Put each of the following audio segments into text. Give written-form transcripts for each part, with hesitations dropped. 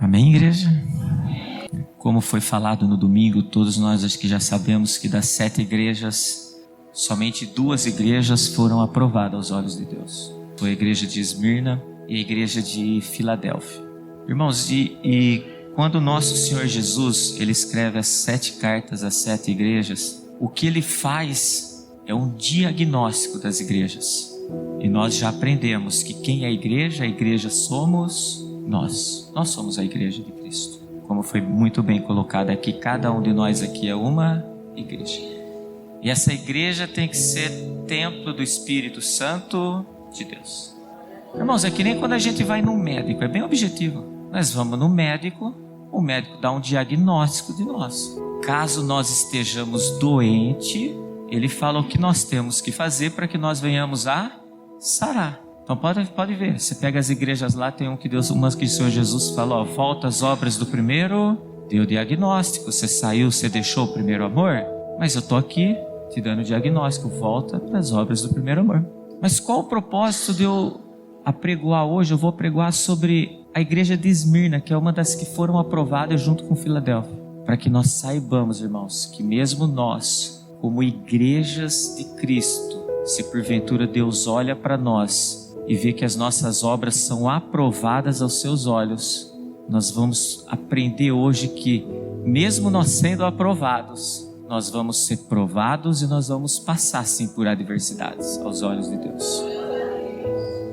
Amém, igreja? Como foi falado no domingo, todos nós acho que já sabemos que das 7 igrejas, somente 2 igrejas foram aprovadas aos olhos de Deus. Foi a igreja de Esmirna e a igreja de Filadélfia. Irmãos, e quando o nosso Senhor Jesus, ele escreve as 7 cartas às 7 igrejas, o que ele faz é um diagnóstico das igrejas. E nós já aprendemos que quem é a igreja somos nós. Nós somos a igreja de Cristo. Como foi muito bem colocado aqui, cada um de nós aqui é uma igreja. E essa igreja tem que ser templo do Espírito Santo de Deus. Irmãos, é que nem quando a gente vai num médico, é bem objetivo. Nós vamos no médico, o médico dá um diagnóstico de nós. Caso nós estejamos doentes, ele fala o que nós temos que fazer para que nós venhamos a sarar. Então pode ver, você pega as igrejas lá, tem umas que o Senhor Jesus falou, volta às obras do primeiro, deu diagnóstico, você saiu, você deixou o primeiro amor, mas eu estou aqui te dando diagnóstico, volta para as obras do primeiro amor. Mas qual o propósito de eu apregoar hoje? Eu vou apregoar sobre a igreja de Esmirna, que é uma das que foram aprovadas junto com Filadélfia, para que nós saibamos, irmãos, que mesmo nós, como igrejas de Cristo, se porventura Deus olha para nós e vê que as nossas obras são aprovadas aos seus olhos, nós vamos aprender hoje que mesmo nós sendo aprovados, nós vamos ser provados e nós vamos passar sim por adversidades aos olhos de Deus.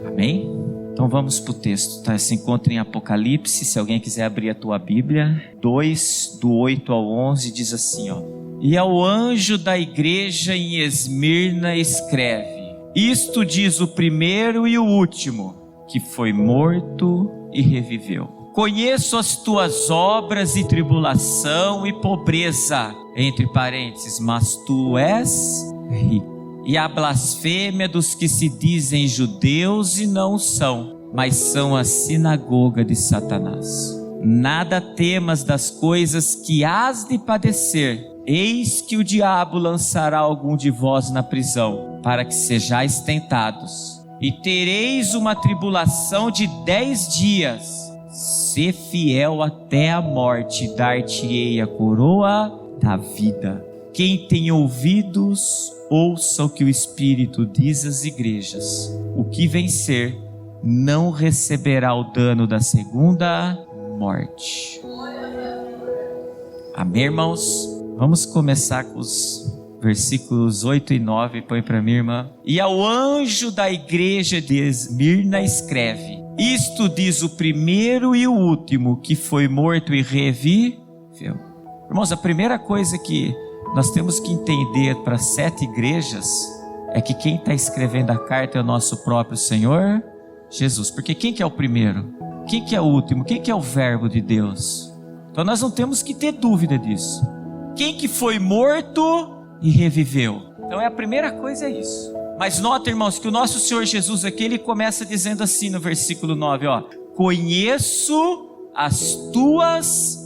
Amém? Então vamos para o texto, tá? Se encontra em Apocalipse, se alguém quiser abrir a tua Bíblia, 2, do 8 ao 11, diz assim, ó. E ao anjo da igreja em Esmirna escreve: isto diz o primeiro e o último, que foi morto e reviveu. Conheço as tuas obras e tribulação e pobreza, entre parênteses, mas tu és rico. E a blasfêmia dos que se dizem judeus e não são, mas são a sinagoga de Satanás. Nada temas das coisas que hás de padecer. Eis que o diabo lançará algum de vós na prisão, para que sejais tentados. E tereis uma tribulação de 10 dias. Sê fiel até a morte, dar-te-ei a coroa da vida. Quem tem ouvidos, ouça o que o Espírito diz às igrejas. O que vencer não receberá o dano da segunda morte. Amém, irmãos? Vamos começar com os versículos 8 e 9. Põe para mim, irmã. E ao anjo da igreja de Esmirna escreve: isto diz o primeiro e o último, que foi morto e reviveu. Irmãos, a primeira coisa que nós temos que entender para as 7 igrejas é que quem está escrevendo a carta é o nosso próprio Senhor Jesus. Porque quem que é o primeiro? Quem que é o último? Quem que é o verbo de Deus? Então nós não temos que ter dúvida disso. Quem que foi morto e reviveu? Então a primeira coisa é isso. Mas nota, irmãos, que o nosso Senhor Jesus aqui, ele começa dizendo assim no versículo 9, ó: conheço as tuas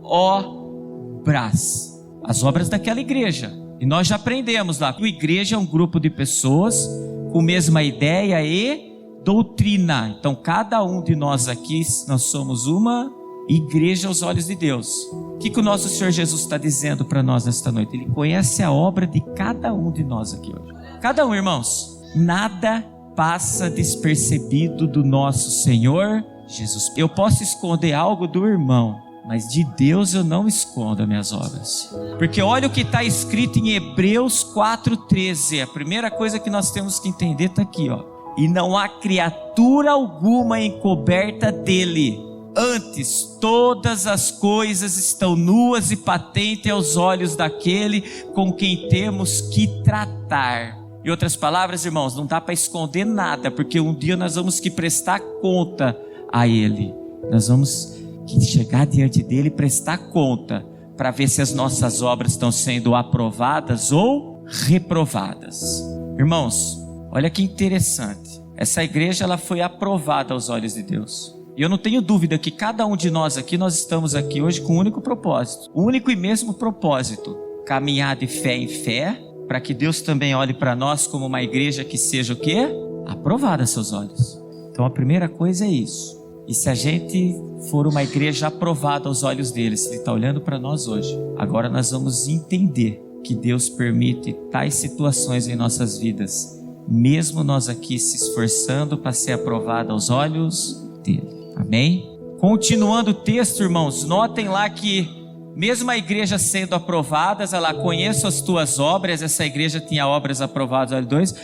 obras. As obras daquela igreja. E nós já aprendemos lá que a igreja é um grupo de pessoas com mesma ideia e doutrina. Então cada um de nós aqui, nós somos uma igreja aos olhos de Deus. O que o nosso Senhor Jesus está dizendo para nós nesta noite? Ele conhece a obra de cada um de nós aqui hoje. Cada um, irmãos. Nada passa despercebido do nosso Senhor Jesus. Eu posso esconder algo do irmão, mas de Deus eu não escondo as minhas obras. Porque olha o que está escrito em Hebreus 4,13. A primeira coisa que nós temos que entender está aqui, ó. E não há criatura alguma encoberta dele. Antes, todas as coisas estão nuas e patentes aos olhos daquele com quem temos que tratar. Em outras palavras, irmãos, não dá para esconder nada, porque um dia nós vamos que prestar conta a Ele. Nós vamos que chegar diante dele e prestar conta, para ver se as nossas obras estão sendo aprovadas ou reprovadas. Irmãos, olha que interessante. Essa igreja, ela foi aprovada aos olhos de Deus. E eu não tenho dúvida que cada um de nós aqui, nós estamos aqui hoje com um único propósito. O único e mesmo propósito. Caminhar de fé em fé, para que Deus também olhe para nós como uma igreja que seja o quê? Aprovada a seus olhos. Então a primeira coisa é isso. E se a gente for uma igreja aprovada aos olhos dele, se ele está olhando para nós hoje, agora nós vamos entender que Deus permite tais situações em nossas vidas, mesmo nós aqui se esforçando para ser aprovado aos olhos dele. Amém? Continuando o texto, irmãos, notem lá que mesmo a igreja sendo aprovada, ela conhece as tuas obras, essa igreja tinha obras aprovadas, olha 2,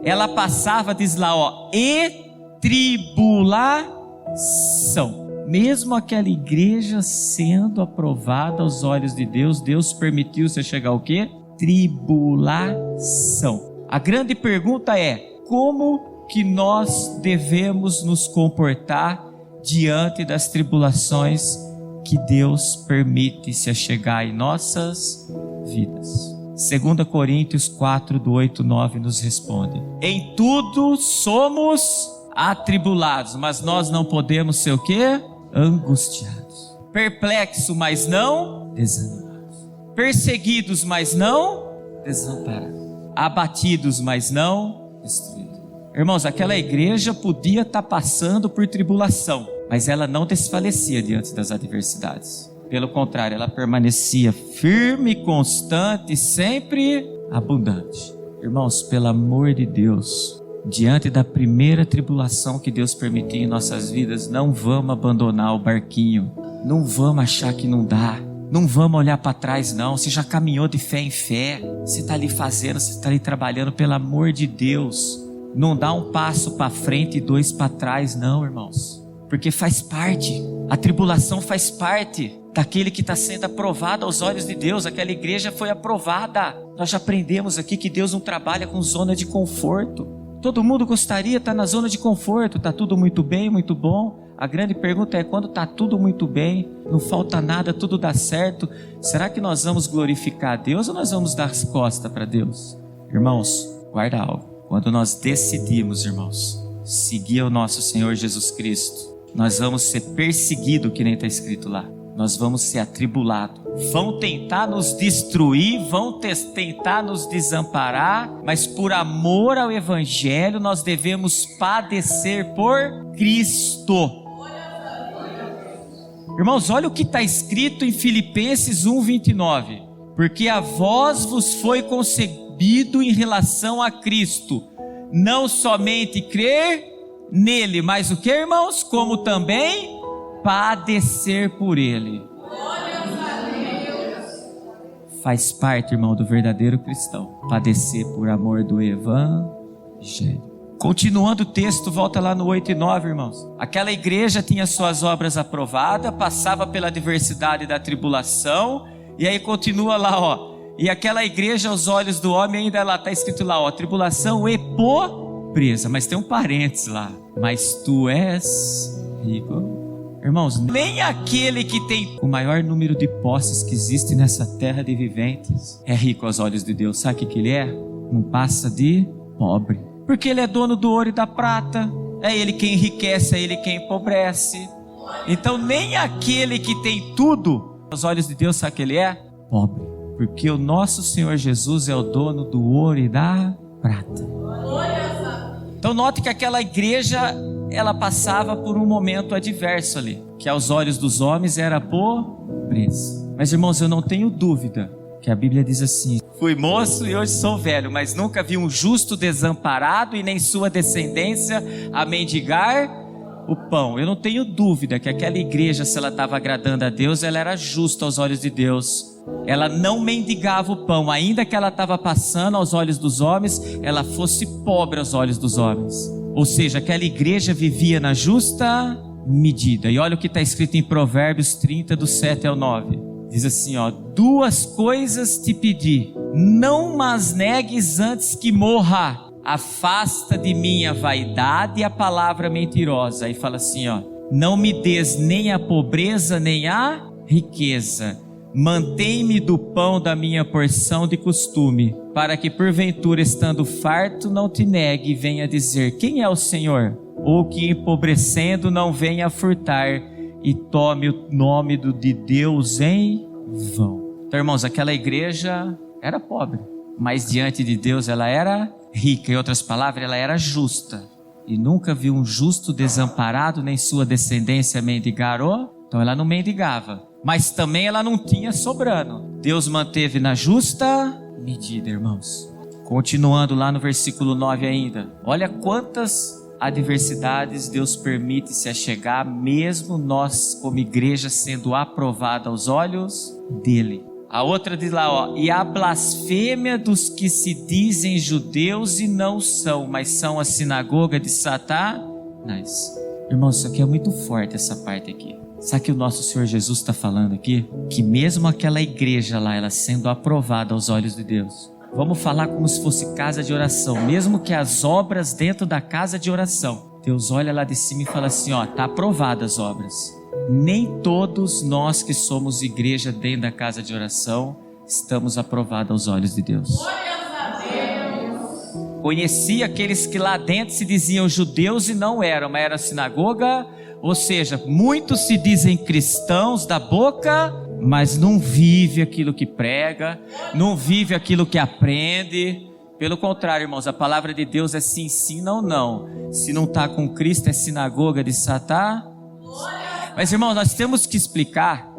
ela passava, diz lá, e tribulação. Mesmo aquela igreja sendo aprovada aos olhos de Deus, Deus permitiu você chegar ao quê? Tribulação. A grande pergunta é, como que nós devemos nos comportar diante das tribulações que Deus permite se achegar em nossas vidas? 2 Coríntios 4, do 8, 9 nos responde: em tudo somos atribulados, mas nós não podemos ser o quê? Angustiados. Perplexos, mas não desanimados. Perseguidos, mas não desamparados. Abatidos, mas não destruídos. Irmãos, aquela igreja podia estar passando por tribulação, mas ela não desfalecia diante das adversidades. Pelo contrário, ela permanecia firme, constante, sempre abundante. Irmãos, pelo amor de Deus, diante da primeira tribulação que Deus permitir em nossas vidas, não vamos abandonar o barquinho, não vamos achar que não dá, não vamos olhar para trás não. Você já caminhou de fé em fé, você está ali fazendo, você está ali trabalhando, pelo amor de Deus, não dá um passo para frente e 2 para trás não, irmãos, porque faz parte, a tribulação faz parte daquele que está sendo aprovado aos olhos de Deus. Aquela igreja foi aprovada. Nós já aprendemos aqui que Deus não trabalha com zona de conforto. Todo mundo gostaria de estar na zona de conforto, está tudo muito bem, muito bom. A grande pergunta é, quando está tudo muito bem, não falta nada, tudo dá certo, será que nós vamos glorificar a Deus ou nós vamos dar as costas para Deus? Irmãos, guarda algo. Quando nós decidimos, irmãos, seguir o nosso Senhor Jesus Cristo, nós vamos ser perseguidos, que nem está escrito lá. Nós vamos ser atribulados. Vão tentar nos destruir, vão tentar nos desamparar, mas por amor ao Evangelho nós devemos padecer por Cristo. Irmãos, olha o que está escrito em Filipenses 1:29. Porque a vós vos foi concebido em relação a Cristo, não somente crer nele, mas o que, irmãos? Como também padecer por ele. Faz parte, irmão, do verdadeiro cristão, padecer por amor do Evangelho. Continuando o texto, volta lá no 8 e 9, irmãos. Aquela igreja tinha suas obras aprovadas, passava pela adversidade da tribulação, e aí continua lá, e aquela igreja aos olhos do homem, ainda lá está escrito lá, tribulação e pobreza, mas tem um parênteses lá, mas tu és rico. Irmãos, nem aquele que tem o maior número de posses que existe nessa terra de viventes é rico aos olhos de Deus. Sabe o que ele é? Não passa de pobre, porque ele é dono do ouro e da prata. É ele quem enriquece, é ele quem empobrece. Então nem aquele que tem tudo aos olhos de Deus, sabe o que ele é? Pobre, porque o nosso Senhor Jesus é o dono do ouro e da prata. Então note que aquela igreja, ela passava por um momento adverso ali, que aos olhos dos homens era pobreza. Mas irmãos, eu não tenho dúvida que a Bíblia diz assim: fui moço e hoje sou velho, mas nunca vi um justo desamparado e nem sua descendência a mendigar o pão. Eu não tenho dúvida que aquela igreja, se ela estava agradando a Deus, ela era justa aos olhos de Deus. Ela não mendigava o pão, ainda que ela estava passando aos olhos dos homens, ela fosse pobre aos olhos dos homens. Ou seja, aquela igreja vivia na justa medida. E olha o que está escrito em Provérbios 30, do 7 ao 9. Diz assim, 2 coisas te pedi, não mas negues antes que morra. Afasta de mim a vaidade e a palavra mentirosa. Aí fala assim, não me des nem a pobreza nem a riqueza. Mantém-me do pão da minha porção de costume, para que porventura, estando farto, não te negue e venha dizer: quem é o Senhor? Ou que empobrecendo não venha furtar e tome o nome de Deus em vão. Então, irmãos, aquela igreja era pobre, mas diante de Deus ela era rica. Em outras palavras, ela era justa. e nunca viu um justo desamparado, nem sua descendência mendigar. Então ela não mendigava, mas também ela não tinha sobrando. Deus manteve na justa medida, irmãos. Continuando lá no versículo 9 ainda. Olha quantas adversidades Deus permite se achegar, mesmo nós como igreja sendo aprovada aos olhos dele. A outra diz lá, e a blasfêmia dos que se dizem judeus e não são, mas são a sinagoga de Satanás. Irmãos, isso aqui é muito forte, essa parte aqui. Sabe que o nosso Senhor Jesus está falando aqui? Que mesmo aquela igreja lá, ela sendo aprovada aos olhos de Deus, vamos falar como se fosse casa de oração, mesmo que as obras dentro da casa de oração, Deus olha lá de cima e fala assim, está aprovadas as obras. Nem todos nós que somos igreja dentro da casa de oração estamos aprovados aos olhos de Deus. Conheci aqueles que lá dentro se diziam judeus e não eram, mas era sinagoga, ou seja, muitos se dizem cristãos da boca, mas não vive aquilo que prega, não vive aquilo que aprende. Pelo contrário, irmãos, a palavra de Deus é sim, sim, não, não. Se não está com Cristo, é sinagoga de Satanás. Mas, irmãos, nós temos que explicar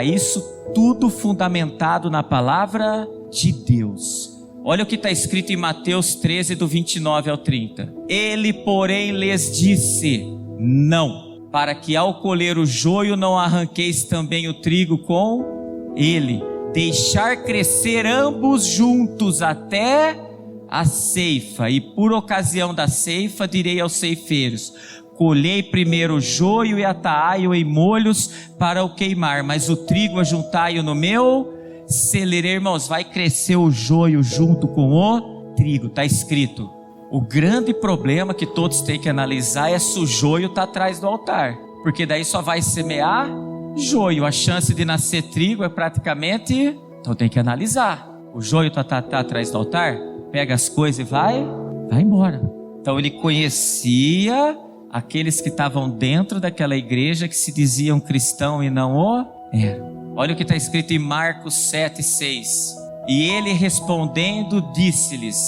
isso tudo fundamentado na palavra de Deus. Olha o que está escrito em Mateus 13, do 29 ao 30. Ele, porém, lhes disse, não, para que ao colher o joio não arranqueis também o trigo com ele. Deixar crescer ambos juntos até a ceifa, e por ocasião da ceifa direi aos ceifeiros, colhei primeiro o joio e ataai-o em molhos para o queimar, mas o trigo ajuntai-o no meu celeiro. Irmãos, vai crescer o joio junto com o trigo, está escrito. O grande problema que todos têm que analisar é se o joio está atrás do altar, porque daí só vai semear joio, a chance de nascer trigo é praticamente, então tem que analisar. O joio está atrás do altar, pega as coisas e vai embora. Então ele conhecia aqueles que estavam dentro daquela igreja que se diziam cristão e não o eram. Olha o que está escrito em Marcos 7:6. E ele respondendo disse-lhes,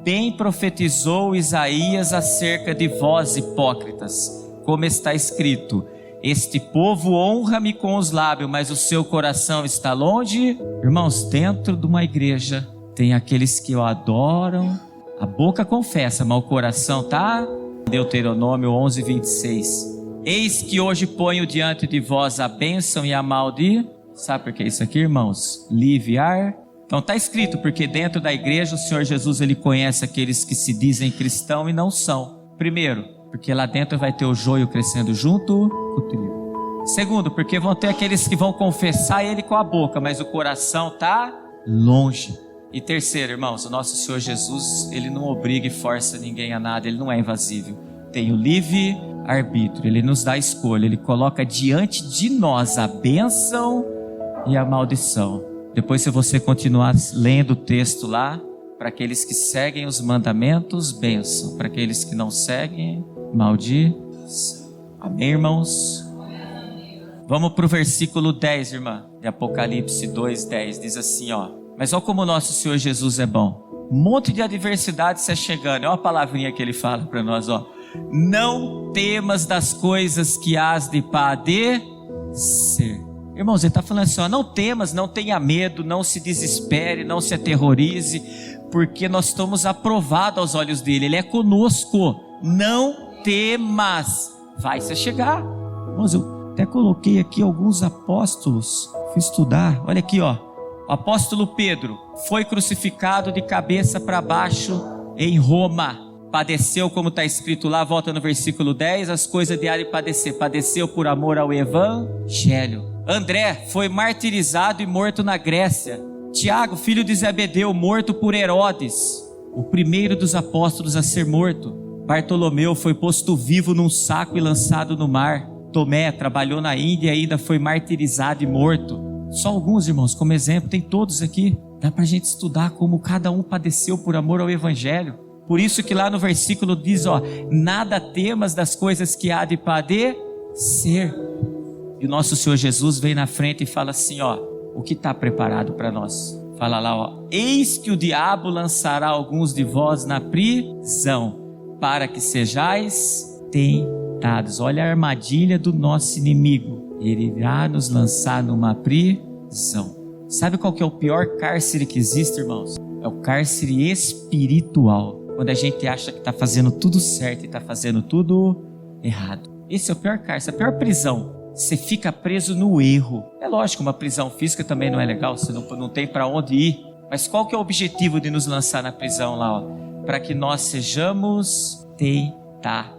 bem profetizou Isaías acerca de vós hipócritas, como está escrito, este povo honra-me com os lábios, mas o seu coração está longe. Irmãos, dentro de uma igreja tem aqueles que o adoram, a boca confessa, mas o coração está... Deuteronômio 11:26. Eis que hoje ponho diante de vós a bênção e a maldição. Sabe por que isso aqui, irmãos? Livre-ar. Então está escrito, porque dentro da igreja o Senhor Jesus, ele conhece aqueles que se dizem cristão e não são. Primeiro, porque lá dentro vai ter o joio crescendo junto com o trigo. Segundo, porque vão ter aqueles que vão confessar ele com a boca, mas o coração está longe. E terceiro, irmãos, o nosso Senhor Jesus, ele não obriga e força ninguém a nada, ele não é invasível. Tem o livre arbítrio, ele nos dá a escolha, ele coloca diante de nós a bênção e a maldição. Depois, se você continuar lendo o texto lá, para aqueles que seguem os mandamentos, bênção. Para aqueles que não seguem, maldição. Amém, irmãos? Vamos para o versículo 10, irmã, de Apocalipse 2:10, diz assim, mas olha como o nosso Senhor Jesus é bom. Um monte de adversidade se chegando. Olha a palavrinha que ele fala para nós, não temas das coisas que hás de padecer. Irmãos, ele está falando assim, não temas, não tenha medo, não se desespere, não se aterrorize, porque nós estamos aprovados aos olhos dele, ele é conosco. Não temas, vai se chegar. Irmãos, eu até coloquei aqui alguns apóstolos, fui estudar, olha aqui, o apóstolo Pedro foi crucificado de cabeça para baixo em Roma, padeceu como está escrito lá, volta no versículo 10, as coisas de há de padecer, padeceu por amor ao evangelho. André foi martirizado e morto na Grécia. Tiago, filho de Zebedeu, morto por Herodes, o primeiro dos apóstolos a ser morto. Bartolomeu foi posto vivo num saco e lançado no mar. Tomé trabalhou na Índia e ainda foi martirizado e morto. Só alguns, irmãos, como exemplo, tem todos aqui. Dá para a gente estudar como cada um padeceu por amor ao evangelho. Por isso que lá no versículo diz, nada temas das coisas que há de padecer. E o nosso Senhor Jesus vem na frente e fala assim, o que está preparado para nós? Fala lá, eis que o diabo lançará alguns de vós na prisão, para que sejais tentados. Olha a armadilha do nosso inimigo. Ele irá nos lançar numa prisão. Sabe qual que é o pior cárcere que existe, irmãos? É o cárcere espiritual. Quando a gente acha que está fazendo tudo certo e está fazendo tudo errado. Esse é o pior cárcere, a pior prisão. Você fica preso no erro. É lógico, uma prisão física também não é legal, você não tem para onde ir. Mas qual que é o objetivo de nos lançar na prisão lá? Para que nós sejamos tentados.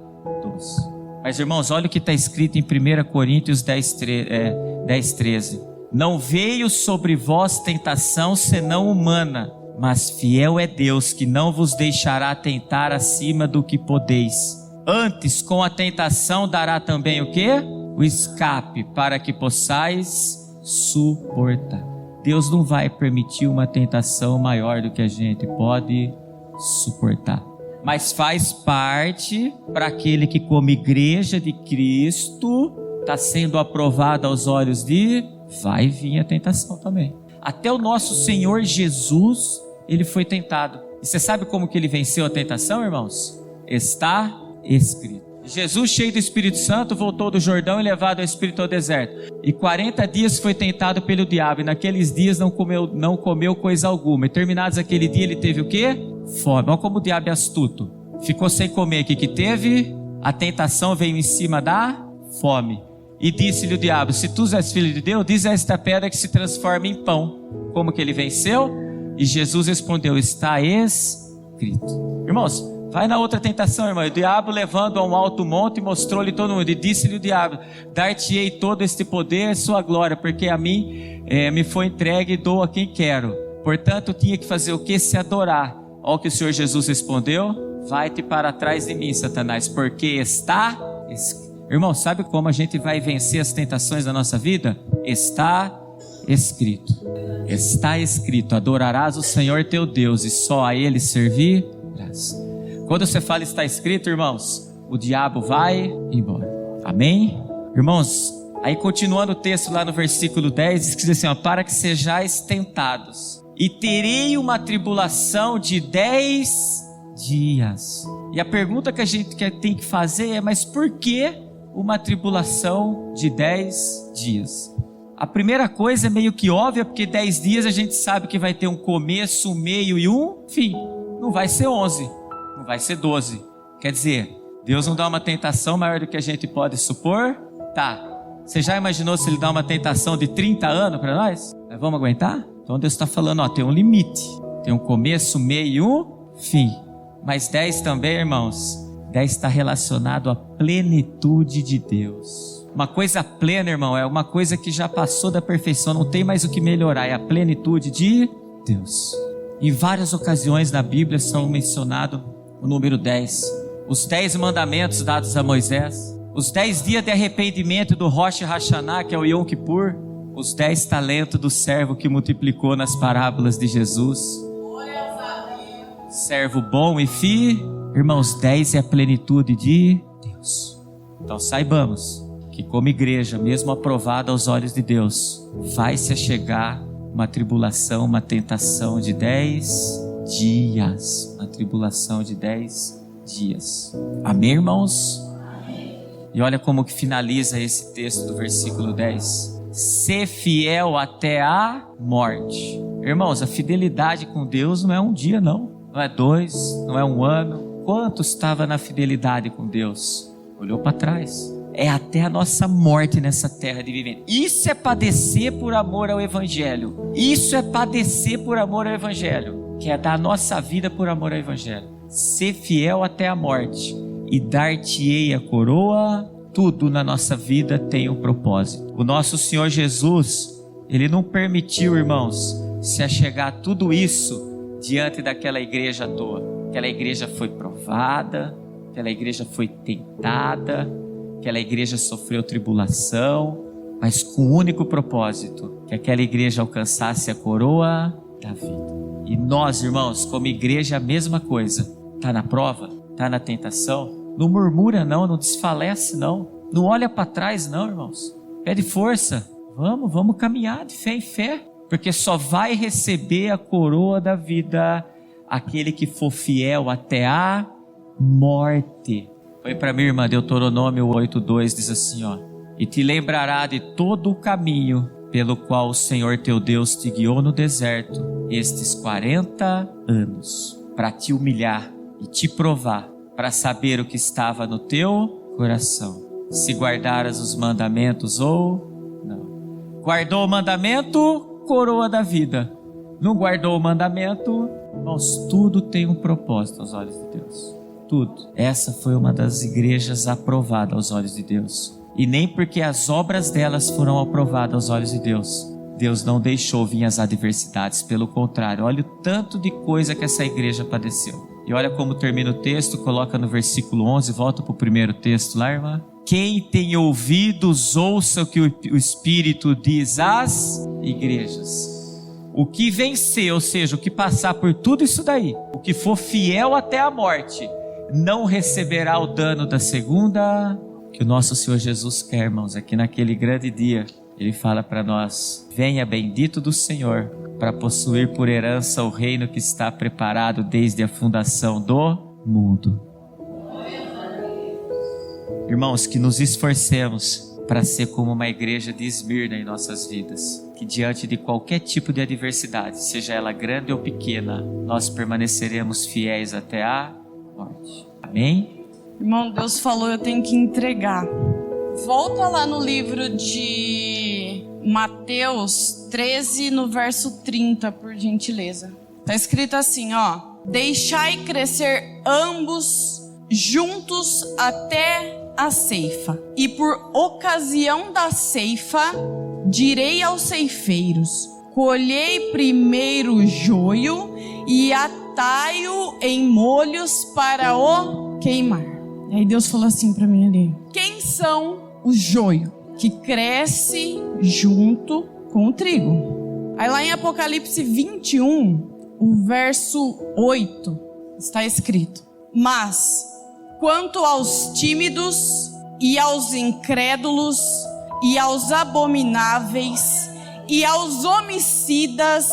Mas, irmãos, olha o que está escrito em 1 Coríntios 10:13. Não veio sobre vós tentação senão humana, mas fiel é Deus, que não vos deixará tentar acima do que podeis. Antes, com a tentação, dará também o quê? O escape, para que possais suportar. Deus não vai permitir uma tentação maior do que a gente pode suportar. Mas faz parte para aquele que, como igreja de Cristo, está sendo aprovado aos olhos de... Vai vir a tentação também. Até o nosso Senhor Jesus, ele foi tentado. E você sabe como que ele venceu a tentação, irmãos? Está escrito. Jesus, cheio do Espírito Santo, voltou do Jordão e levado ao Espírito ao deserto. E 40 dias foi tentado pelo diabo. E naqueles dias não comeu coisa alguma. E terminados aquele dia, ele teve o quê? Fome. Olha como o diabo é astuto. Ficou sem comer. O que teve? A tentação veio em cima da fome. E disse-lhe o diabo: se tu és filho de Deus, diz a esta pedra que se transforma em pão. Como que ele venceu? E Jesus respondeu: está escrito. Irmãos, vai na outra tentação, irmão. O diabo, levando a um alto monte, mostrou-lhe todo mundo. E disse-lhe o diabo: dar-te-ei todo este poder, sua glória, porque a mim me foi entregue e dou a quem quero. Portanto, tinha que fazer o que? Se adorar. Olha o que o Senhor Jesus respondeu: vai-te para trás de mim, Satanás, porque está escrito. Irmão, sabe como a gente vai vencer as tentações da nossa vida? Está escrito. Está escrito: adorarás o Senhor teu Deus e só a Ele servirás. Quando você fala está escrito, irmãos, o diabo vai embora. Amém? Irmãos, aí continuando o texto lá no versículo 10, diz assim, ó, para que sejais tentados, e terei uma tribulação de 10 dias. E a pergunta que a gente tem que fazer é, mas por que uma tribulação de 10 dias? A primeira coisa é meio que óbvia, porque 10 dias a gente sabe que vai ter um começo, um meio e um fim. Não vai ser 11, não vai ser 12. Quer dizer, Deus não dá uma tentação maior do que a gente pode supor? Tá. Você já imaginou se Ele dá uma tentação de 30 anos para nós? Nós vamos aguentar? Então Deus está falando, ó, tem um limite. Tem um começo, meio e um fim. Mas 10 também, irmãos, 10 está relacionado à plenitude de Deus. Uma coisa plena, irmão, é uma coisa que já passou da perfeição, não tem mais o que melhorar, é a plenitude de Deus. Em várias ocasiões na Bíblia são mencionados o número 10. Os 10 mandamentos dados a Moisés, os 10 dias de arrependimento do Rosh Hashanah, que é o Yom Kippur, os 10 talentos do servo que multiplicou nas parábolas de Jesus. Servo bom e fiel. Irmãos, 10 é a plenitude de Deus. Então saibamos que como igreja, mesmo aprovada aos olhos de Deus, vai se chegar uma tribulação, uma tentação de 10 dias. Uma tribulação de 10 dias. Amém, irmãos? Amém. E olha como que finaliza esse texto do versículo 10. Ser fiel até a morte. Irmãos, a fidelidade com Deus não é um dia, não. Não é 2, não é um ano. Quanto estava na fidelidade com Deus? Olhou para trás. É até a nossa morte nessa terra de viver. Isso é padecer por amor ao Evangelho. Isso é padecer por amor ao Evangelho. Que é dar a nossa vida por amor ao Evangelho. Ser fiel até a morte. E dar-te-ei a coroa. Tudo na nossa vida tem um propósito. O nosso Senhor Jesus, Ele não permitiu, irmãos, se achegar tudo isso diante daquela igreja à toa. Aquela igreja foi provada, aquela igreja foi tentada, aquela igreja sofreu tribulação, mas com o único propósito, que aquela igreja alcançasse a coroa da vida. E nós, irmãos, como igreja, a mesma coisa. Está na prova, está na tentação, não murmura não, não desfalece não, não olha para trás não, irmãos. Pede força, vamos caminhar de fé em fé, porque só vai receber a coroa da vida aquele que for fiel até a morte. Foi para minha irmã, Deuteronômio 8:2 diz assim, ó: e te lembrará de todo o caminho pelo qual o Senhor teu Deus te guiou no deserto estes 40 anos, para te humilhar e te provar, para saber o que estava no teu coração, se guardaras os mandamentos ou não. Guardou o mandamento, coroa da vida. Não guardou o mandamento, irmãos, tudo tem um propósito aos olhos de Deus. Tudo. Essa foi uma das igrejas aprovadas aos olhos de Deus. E nem porque as obras delas foram aprovadas aos olhos de Deus, Deus não deixou vir as adversidades. Pelo contrário, olha o tanto de coisa que essa igreja padeceu. E olha como termina o texto, coloca no versículo 11, volta para o primeiro texto lá, irmã. Quem tem ouvidos, ouça o que o Espírito diz às igrejas. O que vencer, ou seja, o que passar por tudo isso daí, o que for fiel até a morte, não receberá o dano da segunda. Que o nosso Senhor Jesus quer, irmãos, aqui naquele grande dia, Ele fala para nós: venha bendito do Senhor, para possuir por herança o reino que está preparado desde a fundação do mundo. Irmãos, que nos esforcemos para ser como uma igreja de Esmirna em nossas vidas, que diante de qualquer tipo de adversidade, seja ela grande ou pequena, nós permaneceremos fiéis até a morte. Amém? Irmão, Deus falou, eu tenho que entregar. Volta lá no livro de Mateus 13, no verso 30, por gentileza. Está escrito assim, ó: deixai crescer ambos juntos até a ceifa. E por ocasião da ceifa, direi aos ceifeiros: colhei primeiro o joio e atai-o em molhos para o queimar. Aí Deus falou assim para mim ali: quem são os joio que cresce junto com o trigo? Aí lá em Apocalipse 21, o verso 8, está escrito: mas quanto aos tímidos e aos incrédulos e aos abomináveis e aos homicidas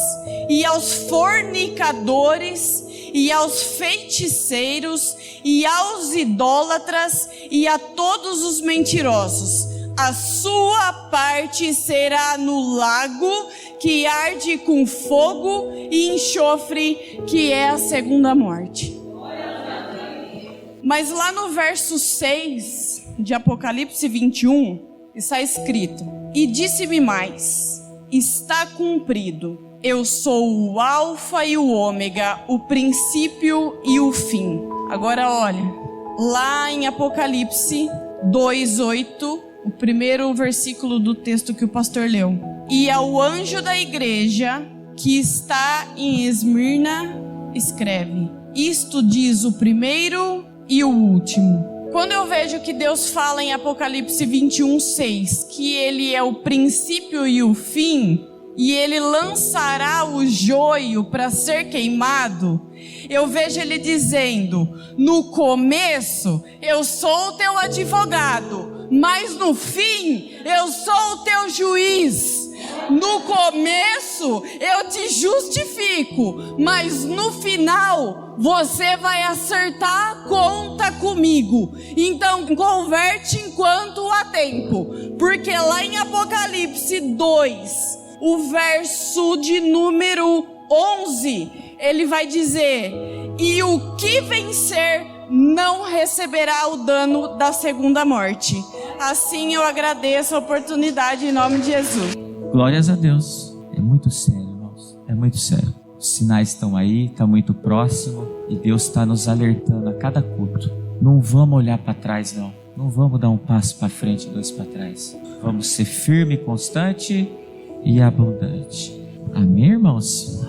e aos fornicadores e aos feiticeiros e aos idólatras e a todos os mentirosos, a sua parte será no lago que arde com fogo e enxofre, que é a segunda morte. Mas lá no verso 6 de Apocalipse 21 está escrito: e disse-me mais: está cumprido. Eu sou o Alfa e o Ômega, o princípio e o fim. Agora olha, lá em Apocalipse 2:8, o primeiro versículo do texto que o pastor leu: e ao anjo da igreja que está em Esmirna, escreve: isto diz o primeiro e o último. Quando eu vejo que Deus fala em Apocalipse 21:6, que Ele é o princípio e o fim, e Ele lançará o joio para ser queimado, eu vejo Ele dizendo: no começo eu sou o teu advogado, mas no fim eu sou o teu juiz. No começo eu te justifico, mas no final você vai acertar a conta comigo. Então converte enquanto há tempo, porque lá em Apocalipse 2, o verso de número 11, ele vai dizer: e o que vencer não receberá o dano da segunda morte. Assim eu agradeço a oportunidade em nome de Jesus. Glórias a Deus. É muito sério, irmãos. É muito sério. Os sinais estão aí, está muito próximo, e Deus está nos alertando a cada culto. Não vamos olhar para trás, não. Não vamos dar um passo para frente e dois para trás. Vamos ser firme, constante e abundante. Amém, irmãos?